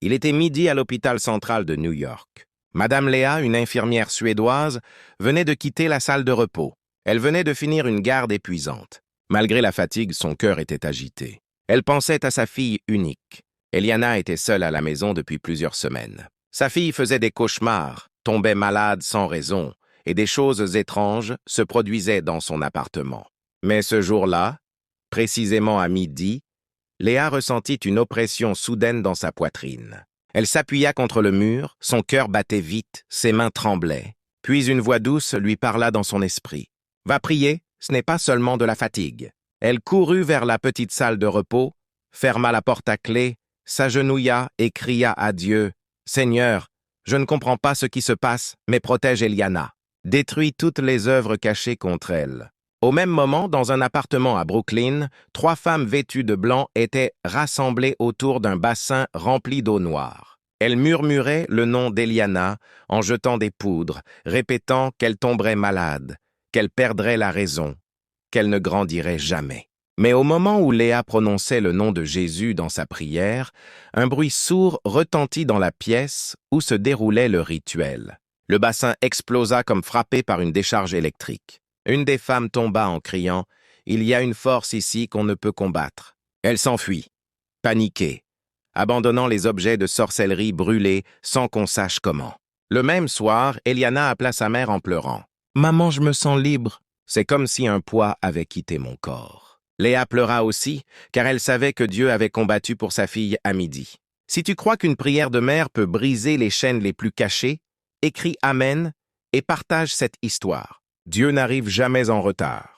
Il était midi à l'hôpital central de New York. Madame Léa, une infirmière suédoise, venait de quitter la salle de repos. Elle venait de finir une garde épuisante. Malgré la fatigue, son cœur était agité. Elle pensait à sa fille unique. Eliana était seule à la maison depuis plusieurs semaines. Sa fille faisait des cauchemars, tombait malade sans raison, et des choses étranges se produisaient dans son appartement. Mais ce jour-là, précisément à midi, Léa ressentit une oppression soudaine dans sa poitrine. Elle s'appuya contre le mur, son cœur battait vite, ses mains tremblaient. Puis une voix douce lui parla dans son esprit. « Va prier, ce n'est pas seulement de la fatigue. » Elle courut vers la petite salle de repos, ferma la porte à clé, s'agenouilla et cria à Dieu. « Seigneur, je ne comprends pas ce qui se passe, mais protège Eliana. Détruis toutes les œuvres cachées contre elle. » Au même moment, dans un appartement à Brooklyn, 3 femmes vêtues de blanc étaient rassemblées autour d'un bassin rempli d'eau noire. Elles murmuraient le nom d'Eliana en jetant des poudres, répétant qu'elle tomberait malade, qu'elle perdrait la raison, qu'elle ne grandirait jamais. Mais au moment où Léa prononçait le nom de Jésus dans sa prière, un bruit sourd retentit dans la pièce où se déroulait le rituel. Le bassin explosa comme frappé par une décharge électrique. Une des femmes tomba en criant « Il y a une force ici qu'on ne peut combattre ». Elle s'enfuit, paniquée, abandonnant les objets de sorcellerie brûlés sans qu'on sache comment. Le même soir, Eliana appela sa mère en pleurant. « Maman, je me sens libre. » C'est comme si un poids avait quitté mon corps. Léa pleura aussi, car elle savait que Dieu avait combattu pour sa fille à midi. Si tu crois qu'une prière de mère peut briser les chaînes les plus cachées, écris Amen et partage cette histoire. Dieu n'arrive jamais en retard.